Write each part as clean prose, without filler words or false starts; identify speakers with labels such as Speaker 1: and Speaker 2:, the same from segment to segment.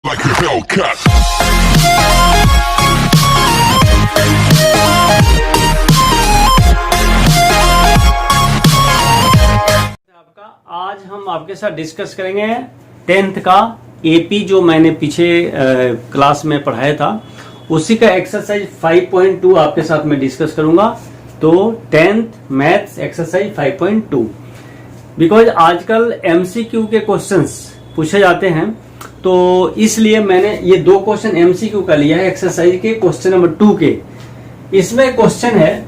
Speaker 1: like a Hellcat.
Speaker 2: आपका आज हम आपके साथ डिस्कस करेंगे 10th का एपी जो मैंने पीछे क्लास में पढ़ाया था उसी का एक्सरसाइज 5.2 आपके साथ मैं डिस्कस करूंगा। तो 10th मैथ्स एक्सरसाइज 5.2 बिकॉज आजकल एमसीक्यू के क्वेश्चंस पूछे जाते हैं तो इसलिए मैंने ये दो क्वेश्चन एमसीक्यू का लिया है एक्सरसाइज के क्वेश्चन नंबर 2 के। इसमें क्वेश्चन है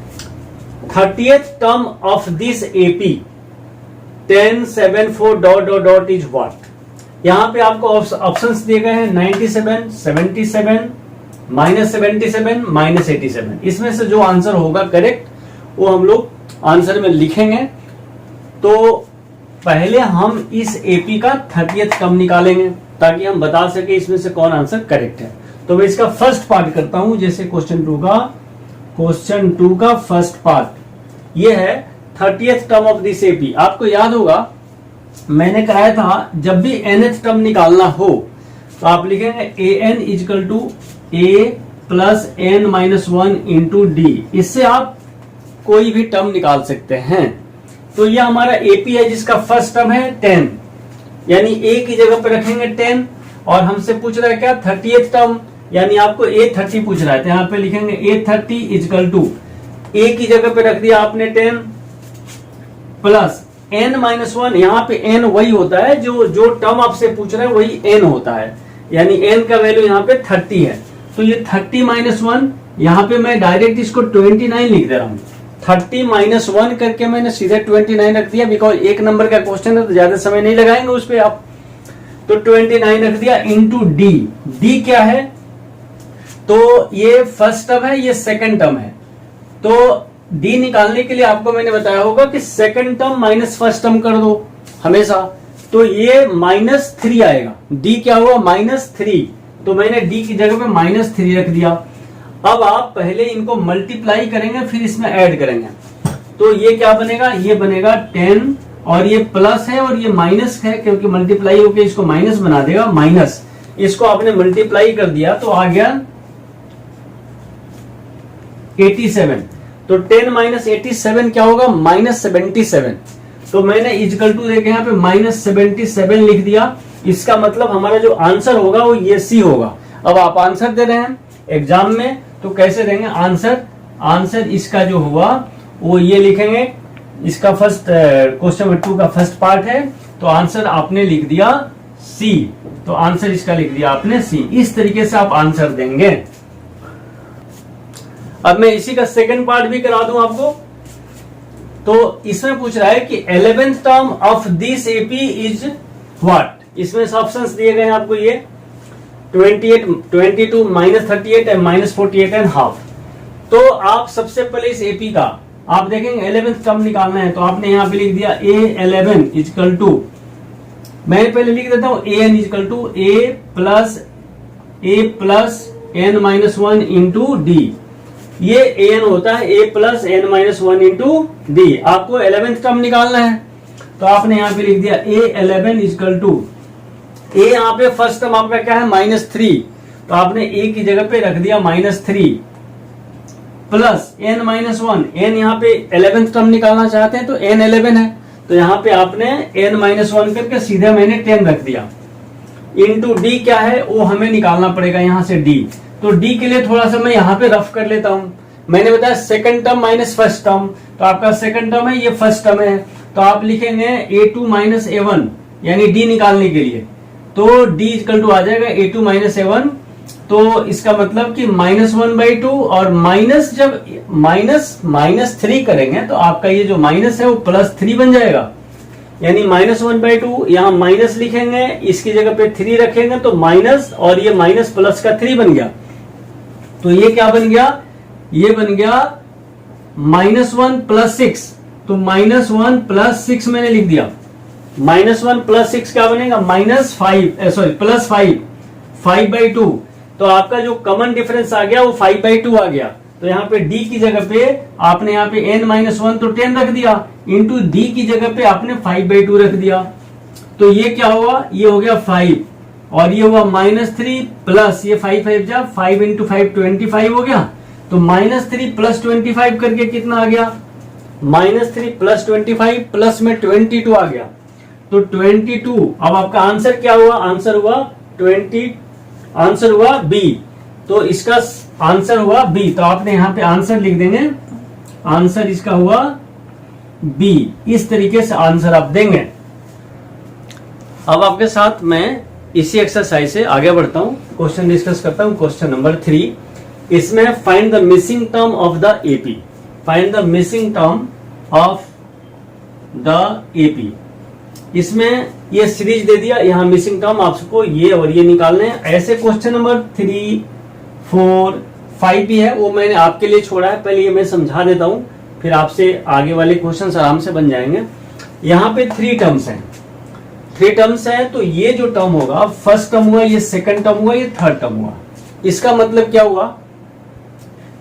Speaker 2: 30th term of this AP 1074 dot dot dot is what. यहाँ पे आपको ऑप्शंस दिए गए हैं 97, 77, -77, -87। इसमें से जो आंसर होगा करेक्ट वो हम लोग आंसर में लिखेंगे। तो पहले हम इस एपी का 30th टर्म निकालेंगे ताकि हम बता सके इसमें से कौन आंसर करेक्ट है। तो मैं इसका फर्स्ट पार्ट करता हूं। जैसे क्वेश्चन 2 का फर्स्ट पार्ट ये है 30th term of this AP. आपको याद होगा मैंने कराया था जब भी nth टर्म निकालना हो तो आप लिखेंगे an equal to a plus n minus 1 into D. इससे आप कोई भी टर्म निकाल सकते हैं। तो ये हमारा एपी है जिसका फर्स्ट टर्म है 10, यानी a की जगह पे रखेंगे 10 और हमसे पूछ रहा है क्या 30th टर्म, यानी आपको a30 पूछ रहा है तो यहाँ पे लिखेंगे a30 इजकल टू a की जगह पे रख दिया आपने 10 प्लस n माइनस 1। यहाँ पे n वही होता है जो टर्म आपसे पूछ रहा है वही n होता है, यानी n का वैल्यू यहाँ पे 30 है। तो ये 30 माइनस 1 यहाँ पे मैं डायरेक्ट इसको 29 लिख दे रहा हूँ। 30 माइनस 1 करके मैंने सीधे 29 रख दिया बिकॉज एक नंबर का क्वेश्चन है तो ज्यादा समय नहीं लगाएंगे उस पर आप। तो 29 रख दिया इंटू डी। डी क्या है? तो ये फर्स्ट टर्म है, ये सेकंड टर्म है। तो डी निकालने के लिए आपको मैंने बताया होगा कि second term minus first term कर दो हमेशा। तो ये -3 आएगा। डी क्या हुआ? -3। तो मैंने डी की जगह पे -3 रख दिया। अब आप पहले इनको मल्टीप्लाई करेंगे फिर इसमें ऐड करेंगे। तो ये क्या बनेगा? ये बनेगा 10 और ये प्लस है और ये माइनस है क्योंकि मल्टीप्लाई होकर इसको माइनस बना देगा। माइनस इसको आपने मल्टीप्लाई कर दिया तो आ गया 87। तो 10 माइनस 87 क्या होगा? -77। तो मैंने इजकल टू देके यहाँ पे -77 लिख दिया। इसका मतलब हमारा जो आंसर होगा वो ये सी होगा। अब आप आंसर दे रहे हैं एग्जाम में तो कैसे देंगे आंसर इसका जो हुआ वो ये लिखेंगे। इसका फर्स्ट क्वेश्चन नंबर 2 का फर्स्ट पार्ट है तो आंसर आपने लिख दिया सी। तो आंसर इसका लिख दिया आपने सी। इस तरीके से आप आंसर देंगे। अब मैं इसी का सेकंड पार्ट भी करा दूं आपको। तो इसमें पूछ रहा है कि 11th term of this AP is what. इसमें ऑप्शंस दिए गए हैं आपको ये 28, 22, -38 एंड -48 एंड हाफ। तो आप सबसे पहले इस एपी का आप देखेंगे 11th टर्म निकालना है तो आपने यहाँ पे लिख दिया a11 इजकल टू, मैं पहले लिख देता हूँ an equal to a plus n minus 1 into D. ये an होता है a plus n minus 1 into D. आपको 11th टर्म निकालना है तो आपने यहाँ पे लिख दिया a11 इजकल टू a। यहाँ पे फर्स्ट टर्म आपका क्या है? -3। तो आपने a की जगह पे रख दिया -3 प्लस n माइनस 1। n यहाँ पे 11th टर्म निकालना चाहते हैं तो n 11 है तो यहाँ पे आपने n माइनस 1 करके सीधे मैंने 10 रख दिया। इंटू डी क्या है वो हमें निकालना पड़ेगा यहाँ से डी। तो डी के लिए थोड़ा सा मैं यहाँ पे रफ कर लेता हूँ। मैंने बताया second term minus first term, तो आपका सेकंड टर्म है, ये फर्स्ट टर्म है। तो आप लिखेंगे a2 माइनस a1 यानी डी निकालने के लिए। तो d इक्वल टू आ जाएगा a2 माइनस a1। तो इसका मतलब कि -1/2 और माइनस जब -3 करेंगे तो आपका ये जो माइनस है वो +3 बन जाएगा। यानी -1/2 यहाँ माइनस लिखेंगे, इसकी जगह पे 3 रखेंगे तो माइनस और ये माइनस प्लस का 3 बन गया। तो ये क्या बन गया? ये बन गया -1 + 6। तो -1 + 6 मैंने लिख दिया। -1 + 6 क्या बनेगा? +5/2। तो आपका जो कॉमन डिफरेंस आ गया वो 5/2 आ गया। तो यहाँ पे d की जगह पे आपने यहाँ पे n-1 तो 10 रख दिया, इंटू d की जगह पे आपने 5/2 रख दिया। तो ये क्या हुआ? ये हो गया 5 और ये हुआ -3 प्लस ये 5 5 जा 5 इंटू 5 25 हो गया। तो -3 प्लस 25 करके कितना आ गया, -3 प्लस 25 प्लस में 22 आ गया। तो 22, अब आपका आंसर क्या हुआ, आंसर हुआ 20, आंसर हुआ बी। तो इसका आंसर हुआ बी। तो आपने यहां पे आंसर लिख देंगे, आंसर इसका हुआ बी। इस तरीके से आंसर आप देंगे। अब आपके साथ मैं इसी एक्सरसाइज से आगे बढ़ता हूं, क्वेश्चन डिस्कस करता हूं। क्वेश्चन नंबर 3, इसमें find the missing term of the AP. Find the missing term of the AP. इसमें ये सीरीज दे दिया, यहां मिसिंग टर्म आपको ये और ये निकालने हैं। ऐसे क्वेश्चन नंबर 3, 4, 5 भी है, वो मैंने आपके लिए छोड़ा है। पहले ये मैं समझा देता हूं, फिर आपसे आगे वाले क्वेश्चन आराम से बन जाएंगे। यहां पे 3 टर्म्स हैं, 3 टर्म्स हैं। तो ये जो टर्म होगा, फर्स्ट टर्म हुआ, ये सेकंड टर्म हुआ, ये थर्ड टर्म हुआ। इसका मतलब क्या हुआ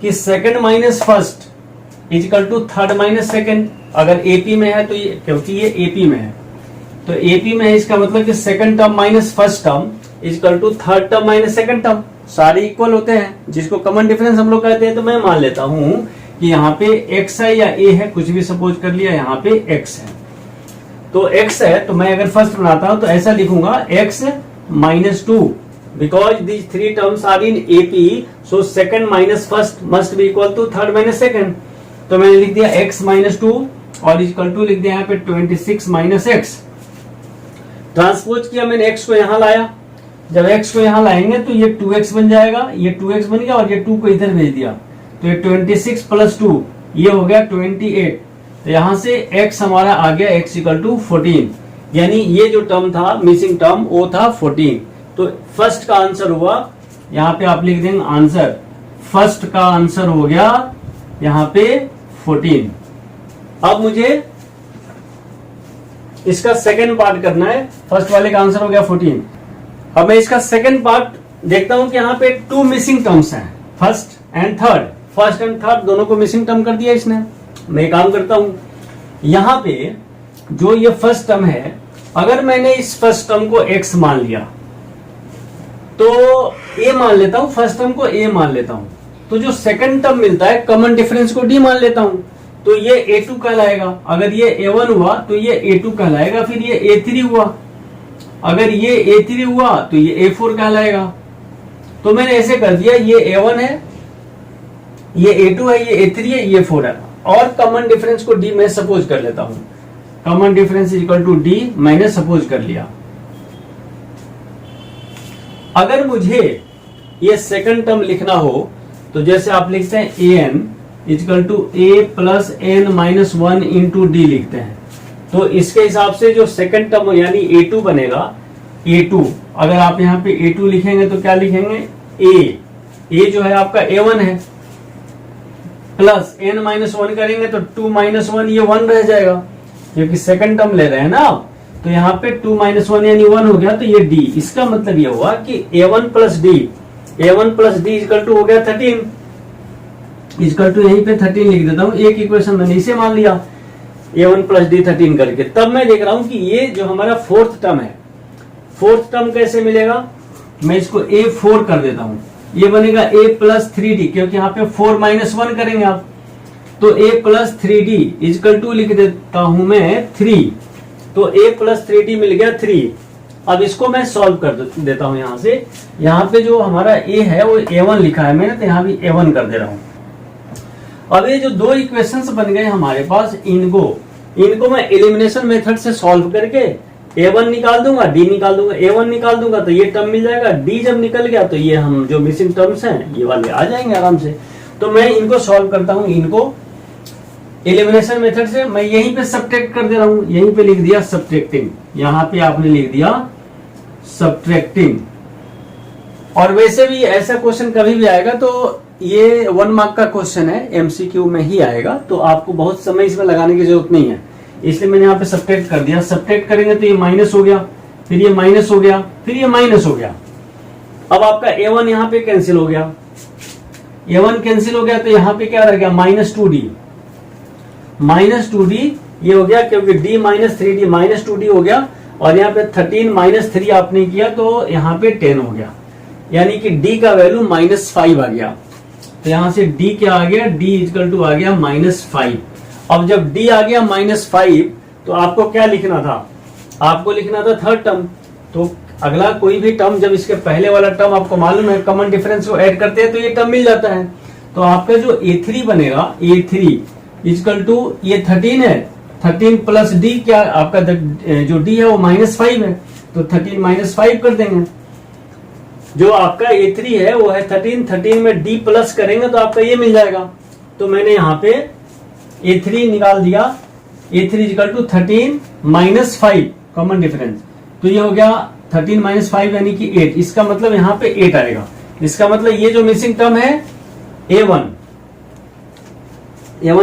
Speaker 2: कि second minus first equal to third minus second. अगर एपी में है तो ये, क्योंकि ये एपी में है तो एपी में है, इसका मतलब कि second term minus first term equal to third term minus second term. सारे इक्वल होते हैं, जिसको कॉमन डिफरेंस हम लोग कहते हैं। तो मैं मान लेता हूं कि यहाँ पे x है या a है, कुछ भी सपोज कर लिया, यहाँ पे x है। तो x है, तो मैं अगर फर्स्ट बनाता हूं तो ऐसा लिखूंगा x -2, because these 3 terms are in AP, so second minus first must be equal to third minus second. तो मैंने लिख दिया x -2 और इक्वल टू लिख दिया यहाँ पे 26 - x। ट्रांसपोज किया मैंने, x को यहां लाया। जब x को यहां लाएंगे तो ये 2x बन जाएगा, ये 2x बन गया और ये 2 को इधर भेज दिया। तो ये 26 + 2 ये हो गया 28। तो यहां से x हमारा आ गया x = 14, यानी ये जो टर्म था मिसिंग टर्म वो था 14। तो फर्स्ट का आंसर हुआ, यहाँ पे आप लिख देंगे आंसर, फर्स्ट का आंसर हो गया यहाँ पे 14। अब मुझे इसका सेकंड पार्ट करना है। फर्स्ट वाले का आंसर हो गया 14। अब मैं इसका सेकंड पार्ट देखता हूं कि यहाँ पे 2 मिसिंग टर्म्स हैं, first and third. First and third दोनों को मिसिंग टर्म कर दिया इसने। मैं काम करता हूं, यहाँ पे जो ये फर्स्ट टर्म है, अगर मैंने इस फर्स्ट टर्म को x मान लिया तो a मान लेता हूं, फर्स्ट टर्म को a मान लेता हूं। तो जो सेकंड टर्म मिलता है कॉमन डिफरेंस को d मान लेता हूं, तो ये a2 कहलाएगा। अगर ये a1 हुआ तो ये a2 कहलाएगा, फिर ये a3 हुआ, अगर ये a3 हुआ तो ये a4 कहलाएगा। तो मैंने ऐसे कर दिया, ये a1 है, ये a2 है, ये a3 है, ये 4 है, और कॉमन डिफरेंस को d मैं सपोज कर लेता हूं। Common difference equal to d मैंने सपोज कर लिया। अगर मुझे ये सेकंड टर्म लिखना हो तो जैसे आप लिखते हैं an equal to a + n - 1 into d लिखते हैं। तो इसके हिसाब से जो सेकंड टर्म यानी a2 बनेगा, a2 अगर आप यहाँ पे a2 लिखेंगे तो क्या लिखेंगे, a जो है आपका a1 है, प्लस n - 1 करेंगे तो 2 - 1 ये 1 रह जाएगा, क्योंकि सेकंड टर्म ले रहे हैं ना आप। तो यहाँ पे 2 - 1 यानी 1 हो गया, तो ये d। इसका मतलब ये हुआ कि a1 + d इक्वल टू हो गया 13, इक्वल टू यहीं पे 13 लिख देता हूँ। एक इक्वेशन मैंने इसे मान लिया a1 + d 13 करके। तब मैं देख रहा हूं कि ये जो हमारा फोर्थ टर्म है, फोर्थ टर्म कैसे मिलेगा, मैं इसको a4 कर देता हूं। ये बनेगा a + 3d, क्योंकि यहाँ पे 4 - 1 करेंगे आप, तो a + 3d इक्वल टू लिख देता हूं मैं 3। तो a + 3d मिल गया 3। अब इसको मैं सॉल्व कर देता हूं यहाँ से। यहाँ पे जो हमारा a है वो a1 लिखा है मैंने, तो यहाँ भी a1 कर दे रहा हूं। अब ये जो 2 इक्वेशंस बन गए हमारे पास, इनको मैं एलिमिनेशन मेथड से सॉल्व करके a1 निकाल दूंगा, d निकाल दूंगा। a1 निकाल दूंगा तो ये टर्म मिल जाएगा, d जब निकल गया तो ये हम जो मिसिंग टर्म्स हैं ये वाले आ जाएंगे आराम से। तो मैं इनको सॉल्व करता हूं, इनको एलिमिनेशन मेथड से। मैं यहीं पे सब्ट्रैक्ट कर दे रहा हूं, यहीं पे लिख दिया सब्ट्रैक्टिंग, यहाँ पे आपने लिख दिया सब्ट्रैक्टिंग। और वैसे भी ऐसा क्वेश्चन कभी भी आएगा तो ये 1 मार्क का क्वेश्चन है, एमसीक्यू में ही आएगा, तो आपको बहुत समय इसमें लगाने की जरूरत नहीं है, इसलिए मैंने यहाँ पे सब्ट्रैक्ट कर दिया। सब्ट्रैक्ट करेंगे तो ये माइनस हो गया, फिर ये माइनस हो गया, फिर ये माइनस हो गया। अब आपका a1 यहाँ पे कैंसिल हो गया, a1 कैंसिल हो गया, तो यहाँ पे क्या रह गया, -2d ये हो गया, क्योंकि d - 3d -2d हो गया। और यहाँ पे 13 माइनस 3 आपने किया तो यहाँ पे 10 हो गया, यानी कि d का वैल्यू -5 आ गया। तो यहाँ से d क्या आ गया, d इक्वल टू आ गया -5। अब जब d आ गया -5 तो आपको क्या लिखना था, आपको लिखना था थर्ड टर्म। तो अगला कोई भी टर्म जब इसके पहले वाला टर्म आपको मालूम है कॉमन डिफरेंस को ऐड करते हैं तो ये टर्म मिल जाता है। तो आपका जो a3 बनेगा, a3 इक्वल टू ये 13 है, 13 प्लस d, क्या आपका जो d है वो -5 है, तो 13 -5 कर देंगे। जो आपका a3 है वो है 13 में d प्लस करेंगे तो आपका ये मिल जाएगा। तो मैंने यहाँ पे a3 निकाल दिया, a3 equal to 13 -5 common difference, तो ये हो गया 13 -5 यानी कि 8। इसका मतलब यहाँ पे 8 आएगा। इसका मतलब ये जो मिसिंग टर्म है a1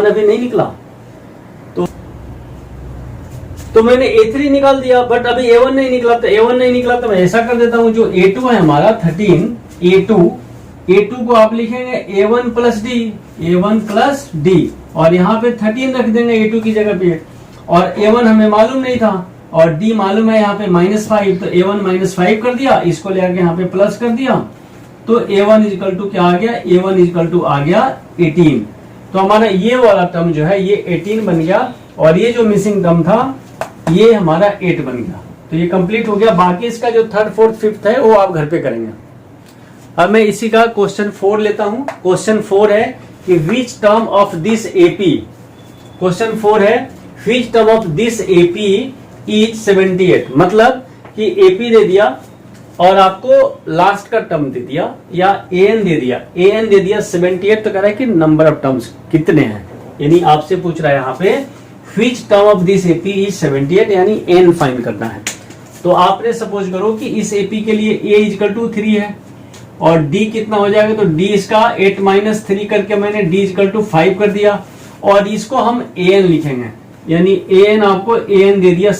Speaker 2: अभी नहीं निकला, तो मैंने a3 निकाल दिया, बट अभी a1 नहीं निकला। तो a1 नहीं निकला तो मैं ऐसा कर देता हूं, जो a2 है हमारा 13, a2 को आप लिखेंगे a1 प्लस d, और यहाँ पे 13 रख देंगे a2 की जगह पे। और a1 हमें मालूम नहीं था और d मालूम है यहाँ पे -5, तो a1 -5 कर दिया, इसको लेकर यहाँ पे प्लस कर दिया। तो a1 इक्वल टू क्या आ गया, a1 इक्वल टू आ गया 18। तो हमारा ये वाला टर्म जो है ये 18 बन गया, और ये जो मिसिंग टर्म था ये हमारा 8 बन गया। तो ये कंप्लीट हो गया। बाकी इसका जो थर्ड फोर्थ फिफ्थ है वो आप घर पे करेंगे। अब मैं इसी का क्वेश्चन 4 लेता हूं। क्वेश्चन 4 है कि which term of this AP, question 4 है which term of this AP is 78। मतलब कि एपी दे दिया और आपको लास्ट का टर्म दे दिया या एन दे दिया 78, तो कह रहा है कि नंबर ऑफ टर्म्स कितने हैं, यानी आपसे पूछ रहा है यहाँ पे which term of this AP is 78, यानी n फाइंड करना है। तो आपने सपोज करो कि इस AP के लिए a इक्वल टू 3 है और d कितना हो जाएगा, तो d इसका 8 माइनस 3 करके मैंने d इक्वल टू 5 कर दिया, और इसको हम an लिखेंगे, यानी an आपको an दे दिया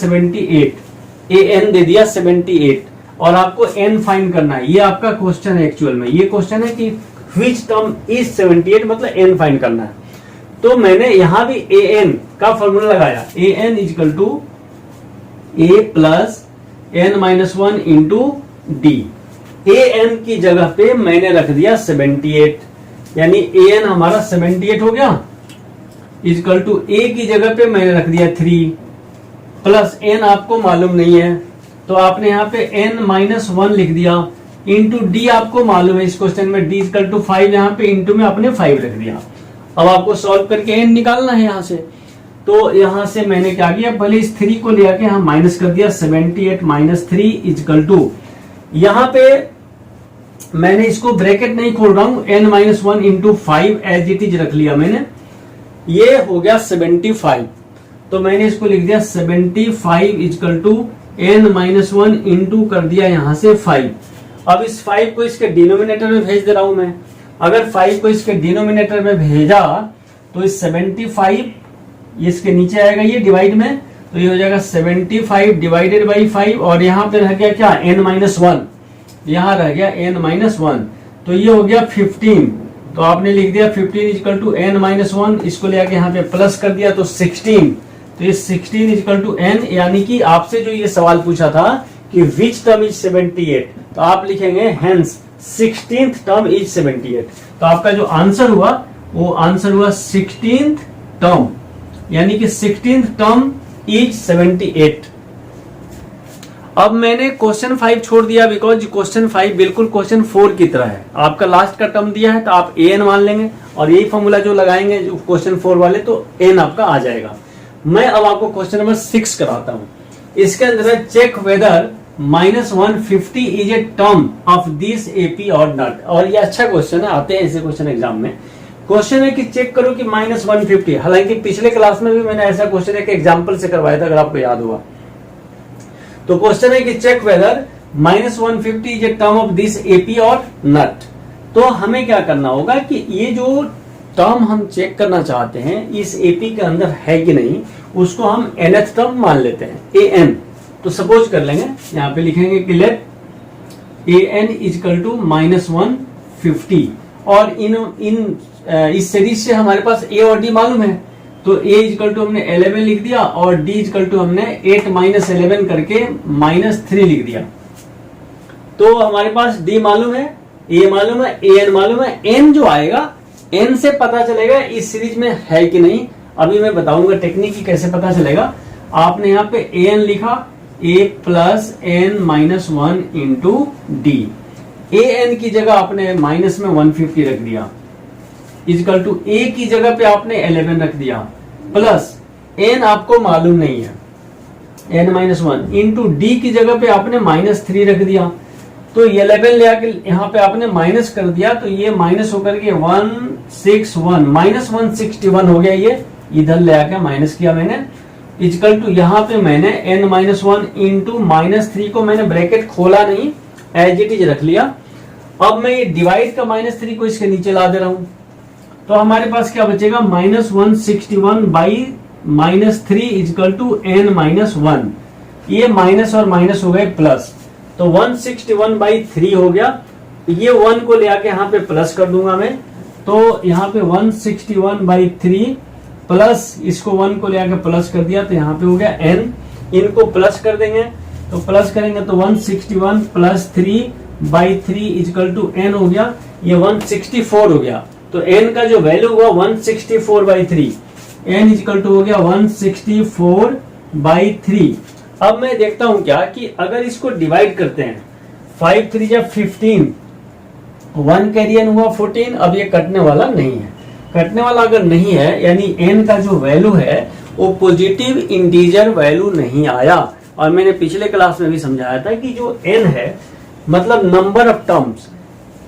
Speaker 2: 78, और आपको n फाइंड करना है। ये आपका क्वेश्चन है, एक्चुअल में ये क्वेश्चन है कि which term is 78, मतलब n फाइंड करना है। तो मैंने यहां भी an का फॉर्मूला लगाया, an equal to a plus n-1 into D. an की जगह पे मैंने रख दिया 78, यानी an हमारा 78 हो गया, इक्वल टू a की जगह पे मैंने रख दिया 3 प्लस n आपको मालूम नहीं है तो आपने यहाँ पे n-1 लिख दिया, इंटू d आपको मालूम है इस क्वेश्चन में d इक्वल टू 5, यहाँ पे इंटू में आपने 5 रख दिया। अब आपको सॉल्व करके n निकालना है यहाँ से। तो यहाँ से मैंने क्या किया, पहले इस 3 को ले आके यहाँ माइनस कर दिया, 78 माइनस 3 इक्वल टू, यहाँ पे मैंने इसको ब्रैकेट नहीं खोल रहा हूं, n-1 into 5 as it is रख लिया मैंने, ये हो गया 75। तो मैंने इसको लिख दिया 75 इक्वल टू n-1 इंटू कर दिया यहाँ से 5। अब इस 5 को इसके डिनोमिनेटर में भेज दे रहा हूं मैं। अगर 5 को इसके डिनोमिनेटर में भेजा तो इस 75 इसके नीचे आएगा ये डिवाइड में, तो ये हो जाएगा 75 डिवाइडेड बाई 5, और यहाँ पे रह गया क्या n-1, यहाँ रह गया n-1, तो ये हो गया 15। तो आपने लिख दिया 15 इक्वल टू n-1, इसको ले आके यहाँ पे प्लस कर दिया तो 16, तो ये 16 इक्वल टू n, यानी कि आपसे जो ये सवाल पूछा था कि विच टर्म इज 78, तो आप लिखेंगे हेंस 16th टर्म इज 78। तो आपका जो आंसर हुआ वो आंसर हुआ 16th टर्म, यानी कि 16th टर्म इज 78। अब मैंने क्वेश्चन 5 छोड़ दिया बिकॉज क्वेश्चन 5 बिल्कुल क्वेश्चन 4 की तरह है। आपका लास्ट का टर्म दिया है तो आप an मान लेंगे और यही फॉर्मूला जो लगाएंगे जो क्वेश्चन 4 वाले, तो n आपका आ जाएगा। मैं अब आपको क्वेश्चन नंबर 6 कराता हूं। इसके अंदर check whether -150 is a term of this AP or not. और ये अच्छा क्वेश्चन है, आते हैं ऐसे क्वेश्चन एग्जाम में। क्वेश्चन है कि चेक करो कि -150, हालांकि पिछले क्लास में भी मैंने ऐसा क्वेश्चन एक एग्जाम्पल से करवाया था, अगर आपको याद हुआ। तो क्वेश्चन है कि check whether -150 is a term of this AP or not. तो हमें क्या करना होगा कि ये जो टर्म हम चेक करना चाहते हैं इस एपी के अंदर है कि नहीं, उसको हम nth टर्म मान लेते हैं an। तो सपोज कर लेंगे, यहाँ पे लिखेंगे कि लेट an इक्वल टू -150, और इन इस सीरीज से हमारे पास a और d मालूम है, तो a इक्वल टू हमने 11 लिख दिया और d इक्वल टू हमने 8 माइनस 11 करके -3 लिख दिया। तो हमारे पास d मालूम है, a मालूम है, an मालूम है, n जो आएगा n से पता चलेगा इस सीरीज में है कि नहीं। अभी मैं बताऊंगा टेक्निक की कैसे पता चलेगा। आपने यहाँ पे an लिखा, a plus n minus 1 into D, an की जगह आपने माइनस में 150 रख दिया, इक्वल टू a की जगह पे आपने 11 रख दिया, प्लस n आपको मालूम नहीं है, n माइनस 1 इंटू डी की जगह पे आपने -3 रख दिया। तो 11 ले आके यहाँ पे आपने माइनस कर दिया, तो ये माइनस होकर के 161 -161 हो गया। ये इधर ले आके माइनस किया मैंने, इक्वल टू यहाँ पे मैंने n माइनस 1 इंटू -3 को मैंने ब्रैकेट खोला नहीं, एज इट इज रख लिया। अब मैं ये डिवाइड का -3 को इसके नीचे ला दे रहा हूं, तो हमारे पास क्या बचेगा, -161 by -3 equal to n minus 1। ये माइनस और माइनस हो गए प्लस, तो 161 बाई 3 हो गया। ये 1 को ले आके यहाँ पे प्लस कर दूंगा मैं, तो यहाँ पे 161 बाई 3 प्लस इसको 1 को ले आके प्लस कर दिया, तो यहाँ पे हो गया n। इनको प्लस कर देंगे, तो प्लस करेंगे तो 161 plus 3 by 3 equal to n हो गया, ये 164 हो गया। तो n का जो वैल्यू हुआ 164 बाई 3, n इक्वल टू हो गया 164 बाई 3। अब मैं देखता हूं क्या कि अगर इसको डिवाइड करते हैं, 5 3 जा 15, 1 कैरियन हुआ 14। अब ये कटने वाला नहीं है, कटने वाला अगर नहीं है यानी n का जो वैल्यू है वो पॉजिटिव इंटीजर वैल्यू नहीं आया। और मैंने पिछले क्लास में भी समझाया था कि जो n है मतलब number of terms,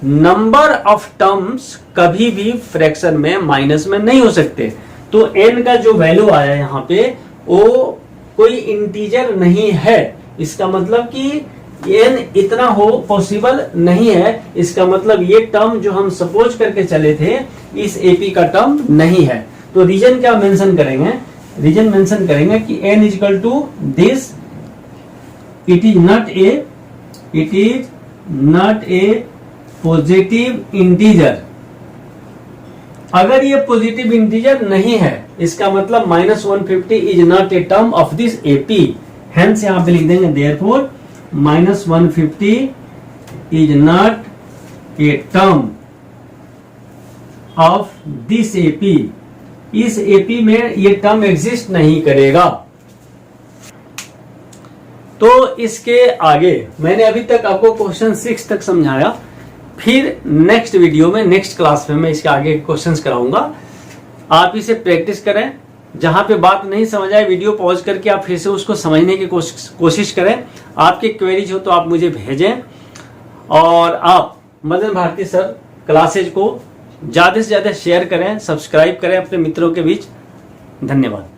Speaker 2: number of terms कभी भी फ्रैक्शन में माइनस में नहीं हो सकते। तो n का जो वैल्यू आया यहाँ पे वो कोई इंटीजर नहीं है, इसका मतलब कि n इतना हो पॉसिबल नहीं है। इसका मतलब ये टर्म जो हम सपोज करके चले थे इस एपी का टर्म नहीं है। तो रीजन क्या मेंशन करेंगे, रीजन मेंशन करेंगे कि n equal to this, it is not a positive integer. अगर ये पॉजिटिव इंटीजर नहीं है इसका मतलब -150 is not a term of this AP. Hence यहां पे लिख देंगे therefore -150 is not a term of this AP. इस एपी में ये टर्म एग्जिस्ट नहीं करेगा। तो इसके आगे मैंने अभी तक आपको क्वेश्चन 6 तक समझाया, फिर नेक्स्ट वीडियो में नेक्स्ट क्लास में मैं इसके आगे क्वेश्चंस कराऊंगा। आप इसे प्रैक्टिस करें, जहां पे बात नहीं समझ आए वीडियो पॉज करके आप फिर से उसको समझने की कोशिश करें। आपके क्वेरीज हो तो आप मुझे भेजें, और आप मदन भारती सर क्लासेज को ज्यादा से ज्यादा शेयर करें, सब्सक्राइब करें अपने मित्रों के बीच। धन्यवाद।